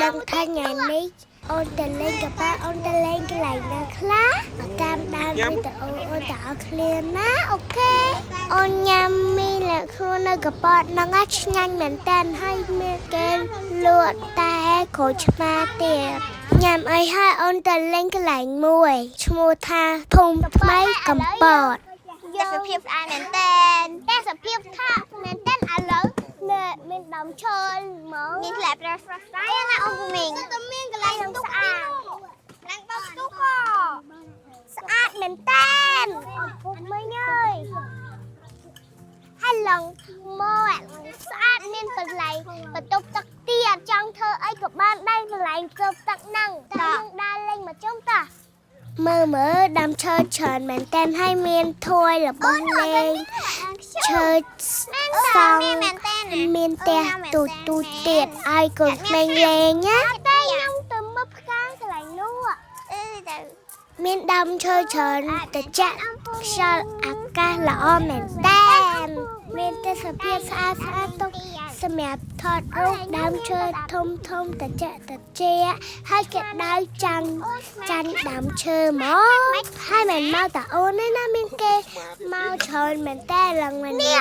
ដឹងថាថ្ងៃនេះអូនទៅលេងកប៉ាល់អូនទៅលេងកន្លែងណាខ្លះតាមដានវីដេអូអូនទៅអស់គ្នាណាអូខេអូនញ៉ាំមីលើខ្លួននៅកប៉ាល់ហ្នឹងឆ្ងាញ់មែនតើហើយមានគេលក់តែក្រូចឆ្មាទៀតញ៉ាំអីហើយអូនទៅលេងកន្លែងមួយឈ្មោះថាភូមិថ្មីកំពតតែសភាពស្អាតមែនតើតែសភាពថាមែនតើឥឡូវមានដើមឈើមកមានក្លែបស្រស់ស្រាយណាអូនពូមីងទៅមានកន្លែងស្អាតឡើងបោកស្ទុះក៏ស្អាតមែនតើអូនពូមីងអើយហើយឡើងមកស្អាតមានកន្លែងបន្ទប់ទឹកទៀតចង់ធ្វើអីក៏បានដែរកន្លែងបន្ទប់ទឹកហ្នឹងតើយើងដើរលេងមកជុំតាមើលដើមឈើច្រើនមែនតើហើយមានធួយរបស់លេងឈើសង់មានផ្ទះទូទៀតឲ្យកូនក្មេងលេងណាតែខ្ញុំទៅមើលផ្កាកន្លែងនោះមានដើមឈើច្រើនត្រជាក់ខ្យល់អាកាសល្អមែនតើមានទេសភាពស្អាតទុកសម្រាប់ថតរូបដើមឈើធំត្រជាក់ហើយគេដើរចាញ់ដើមឈើមកហើយមិនមកតាអូនទេណាមានគេមកច្រើនមែនតើឡើងមកនេះ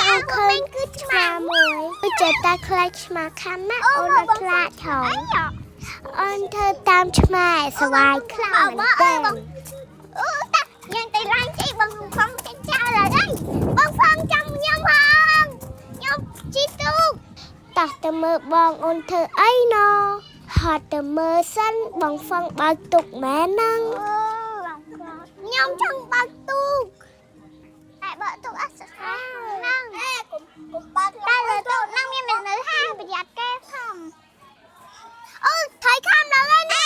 អូនឃើញគឺឆ្មាមួយគឺចិត្តតែខ្លាចឆ្មាខាំណាអូនអត់ខ្លាចថងអូនធ្វើតាមឆ្មាស្វាយខ្លាំងមែនតើតាយ៉ាងទៅឡើងជិះបងខំចាក់ចោលហើយបងផងចាំខ្ញុំផងខ្ញុំជីទូកតោះទៅមើលបងអូនធ្វើអីណហត់ទៅមើលសិនបងផងបើកទូកមែនហ្នឹងខ្ញុំចង់បើកទូកតែបើកទូកអត់ស្អាតហ្នឹងកុំបើកតែលើទូកហ្នឹងមានមនុស្សហាប្រយ័ត្នគេផងអូថៃខាំដល់ហើយណា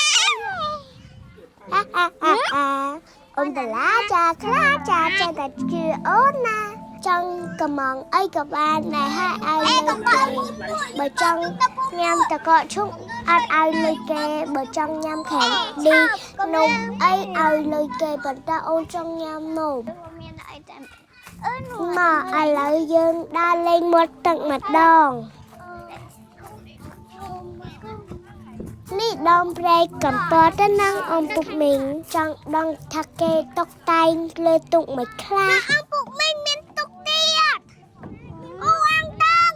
អូនតឡាចាខ្លាចាចេះតែជឿអូនណាចង់កំងអីក៏បានដែរហើយឲ្យលុយគេបើចង់ញ៉ាំតកកឈុកអត់ឲ្យលុយគេបើចង់ញ៉ាំខែនឌីនំអីឲ្យលុយគេប៉ុន្តែអូនចង់ញ៉ាំនំមានអីតែមកឥឡូវយើងដើរលេងមាត់ទឹកម្ដងនេះដងព្រែកកំពតទៅនឹងអ៊ំពុកមីងចង់ដឹងថាគេតុកតែងលើទុកមិនខ្លះអ៊ំពុកមីងមានទុកទៀតអូអាំងតង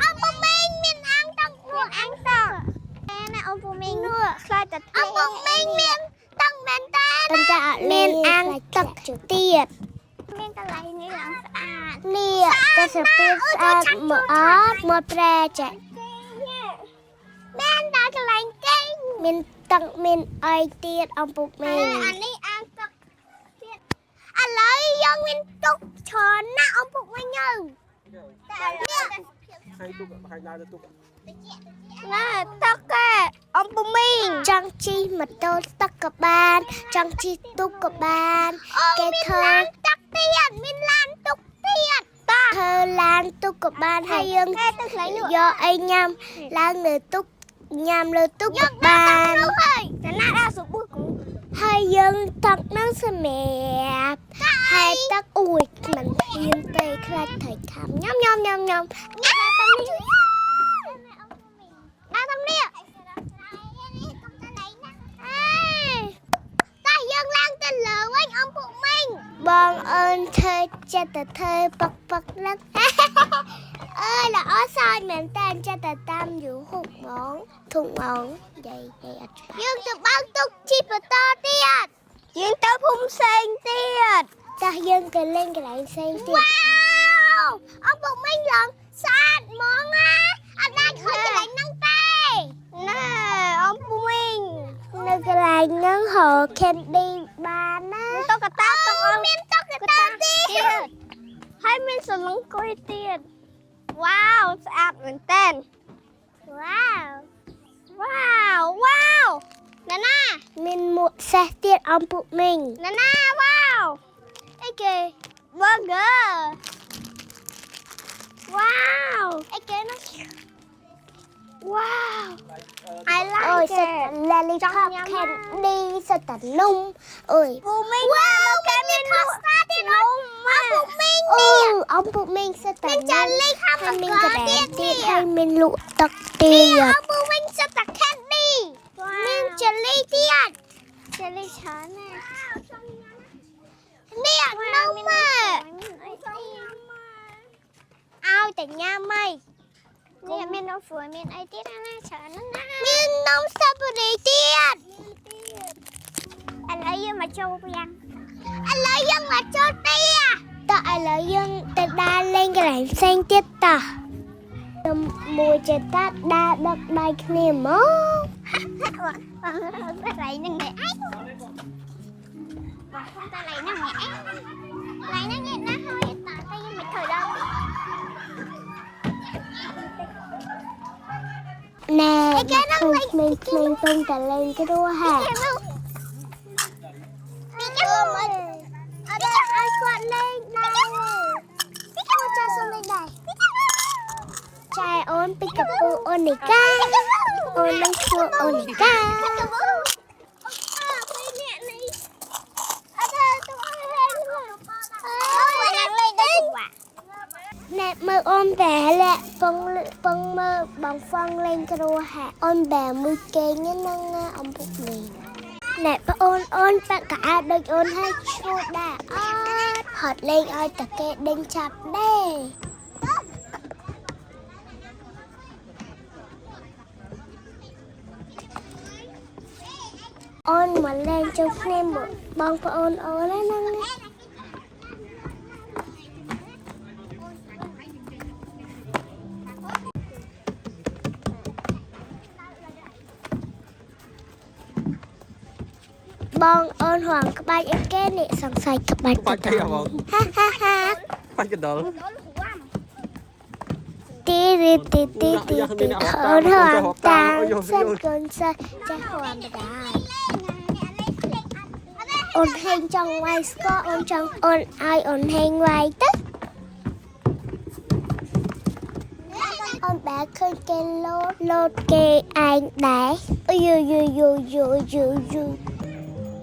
អ៊ំពុកមីងមានអាំងតងពួកអាំងតងណាអ៊ំពុកមីងនោះខ្លាចតែអ៊ំពុកមីងមានតងមែនតើប៉ុន្តែអត់មានអាំងទឹកទៀតមានកន្លែងនេះឡើងស្អាតនេះតែសភាពស្អាតមកអត់មកប្រែចាមានតែកន្លែងគេមានទឹកមានអីទៀតអ៊ំពុកមីងអានេះអាងទឹកទៀតឥឡូវយើងមានទុកច្រើនណាស់អ៊ំពុកមីងទៅតែនេះហើយទុកហើយដើរទៅទុកណាទឹកគេអ៊ំពុកមីងចង់ជិះម៉ូតូទឹកក៏បានចង់ជិះទូកក៏បានគេធ្វើទឹកទៀតមានឡានទុកទៀតធ្វើឡានទុកក៏បានហើយយើងយកអីញ៉ាំឡើងលើទុកញ៉ាំលើទូកក៏បានហើយតែណាដល់សុបហើយយើងទឹកនឹងសម្រាប់ហើយទឹកអួយមិនហ៊ានទេខ្លាចថៃខាំញ៉ាំតាមនេះដល់តាមនេះតែយើងឡើងទៅលើវិញអ៊ំពុកមីងបងអូនធ្វើចិត្តទៅធ្វើពឹកលឹកអើល្អសើចមែនតើចិត្តទៅតាមយូរហុកហ្មងធុងហ្មងយាយអត់យើងទៅបើកទុកជីបន្តទៀតយើងទៅភូមិផ្សេងទៀតចាស់យើងទៅលេងកន្លែងផ្សេងទៀតវ៉ាវអពុកមីងឡើងស្អាតហ្មងណាអត់ដែរឃើញកន្លែងហ្នឹងទេណែអពុកមីងនៅកន្លែងហ្នឹងហៅ candy បានណាតុកតាមានតុកតាទៀតហើយមានសលឹងកុយទៀតវ៉ាវស្អាតមែនតើវ៉ាវណាណាមានមួកសេះទៀតអ៊ំពុកមីងណាណាវ៉ាវអីគេ burger វ៉ាវអីគេនោះវ៉ាវ I like it lollipop candy សិតតែនំអើយពូមីងវ៉ាវគេមានខស្តាទៀតអ៊ំពុកមីងនេះអ៊ំពុកមីងសិតតែមានចាលីខាំមីងកណ្ដែទៀតហើយមានលក់ទឹកទៀតអ៊ំពុកមីងសិតតែ sẽ đi chó nè nè nông mà ao tại nhà mày nè miền nông phổi miền ai tiết nè chó nó nè miền nông sao bữa đi tiết anh lấy dương mà châu anh lấy dương mà châu tia tại lấy dương ta đa lên cái này xanh tiết ta mùi chết ta đa đập đầy kia mó ta lấy những người ấy không ta lấy những người ấy lấy những người nó thôi tại ta nhưng mình thời đâu nè mình tung ta lên cái đua hả đi cái mình ở đây ai quạt lên nào ôi cha xuống lên đây trai ôn pick up ôn này ca ôn năng chua ôn này ca nè mơ ôn bé lẹ phân mơ bằng phân lên cái đua hạ ôn bé mũi kê như năng ông bụng mình nè ôn bạn cả đôi ôn hai chua đã hot lên ơi ta kê đinh chặt đây ôn mà lên trong phim một bông của ôn đấy năng bông ôn hoàng các bạn em kết nè sẵn sàng các bạn cái đó ha ha ha bạn cái đó tí ôn hoàng tàng sân cơn sân cha hoàng đài ôn hành trong ngoài có ôn trong ôn ai ôn hành ngoài tức ôn bé khơi kê lốt kê anh đấy ôi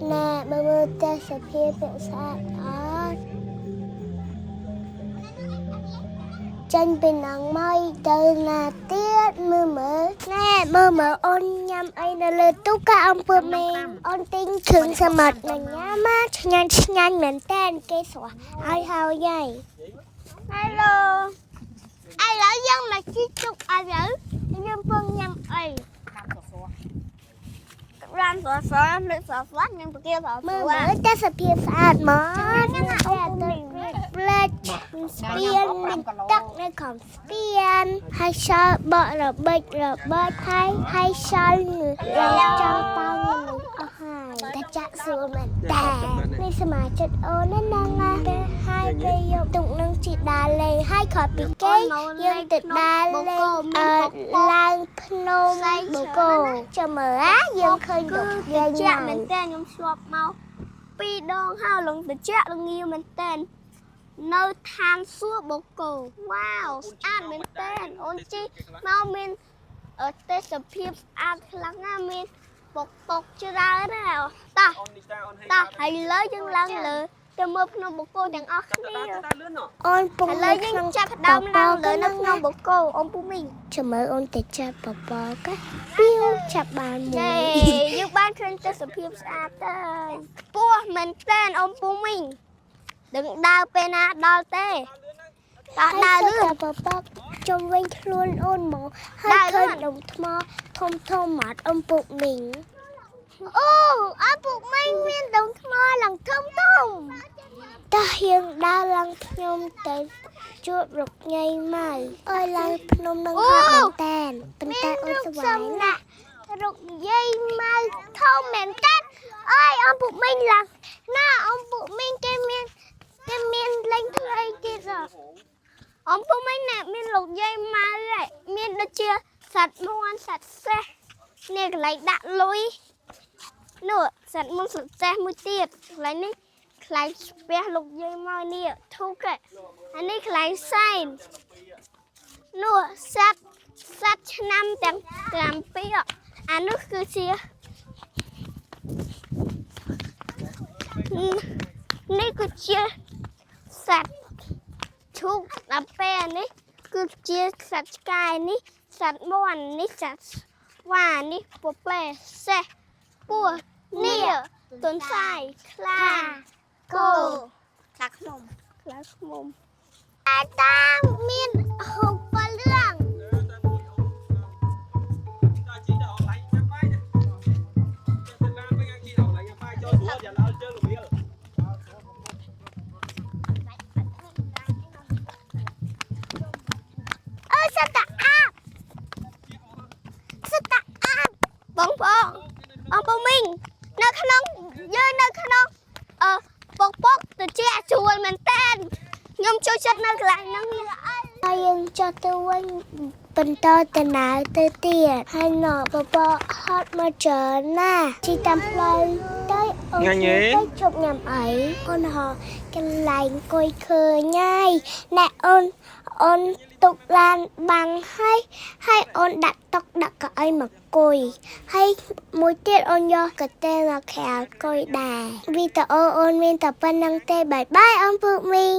nè bơ ta sẽ phê vệ sát chân bên nắng mây trời là tiết mưa mở ôn nhâm ấy là lời tú ca ông bữa mình ôn tinh thường sa mật là nhá mát nhanh mình tên cây xóa ai hao vậy hello ai lỡ dân mà chi chúc ai lỡ dân phương nhâm ấy ran xóa lên xóa nhưng kia xóa mưa mở ta sẽ phê sát mà spiên mình tắc nên còn spiên hay sao bỏ là bịch hay sao người cho tao mình hai ta chạm xuống mình đè nên sao mà chất ôn nên năng hai bây giờ tụng năng chỉ đà lề hai khỏi bị cây nhưng tịch đà lề lang phnom bồ cô cho mở á dương khơi được gây chạm mình tên nhóm shop mau pi đong hao lồng từ chạm lồng yêu mình tên nơi than xua bồ cổ wow ăn mình tên ôn chi mau mình ở tết sập hiệp ăn lắng à mình bột chưa ra thế nào ta hãy lấy những lăng lửa cho mơ nó bồ cô chẳng óc đi ôn bông lấy những chặt đau lăng lửa nó bồ cô ôn bông mình cho mới ôn tết chặt bò cái piu chặt bàn mùi giúp ban trên tết sập hiệp ăn đây bùa mình tên ôn bông mình đừng đau pena đau tê đau lươn trong vinh luôn ôn mỏ hai khơi đồng thom mát ông bụng mình ông bụng mình nguyên đồng thom lòng thom ta hiện đau lòng nhom tới chuột rục nhây mày ơi lòng nhom nâng hạt đèn tên ôn sờ nè rục dây mày thom mền tét ơi ông bụng mình là na ông bụng mình cái miên lên thay kia rồi ông bố mấy nè miên lục dây mà lại miên đã chia sạch muôn sạch xe nè lại đạn lối nữa sạch muôn sạch xe mới tiệt lại ní lại bé lục dây mà nè thu kệ anh ní lại sai nữa sạch năm chẳng làm biết anh nước cứ chia ní cứ chia sạchทุกอันเป็นนี่คือเจี๊ยสัตว์กายนี่สัตว์ม้วนนี่สัตว์ว่านี่ปวดเปล่เสะปวดนี่ ตุนไฟคลาโกคลาขนมคลาขนมตามีนหกปลาเรื่อง สตาร์อัพបងមីងនៅក្នុងយើងនៅក្នុងពុកទៅជាជួលមែនតែនខ្ញុំចូលចិត្តនៅកន្លែងហ្នឹងហើយយើងចុះទៅវិញបន្តដំណើរទៅទៀតហើយណោបបហត់មកច្រើនណាជីតាមផ្លូវទៅអូនទៅជប់ញ៉ាំអីអូនហៅកន្លែងអង្គុយឃើញហើយណែអូនទុកឡានបាំងហើយអូនដាក់តុដាក់កៅអីមកអង្គុយហើយមួយទៀតអូនយកកន្ទេលមកក្រៅអង្គុយដែរវីដេអូអូនមានតែប៉ុណ្្នឹងទេបាយបាយអូនពូមីង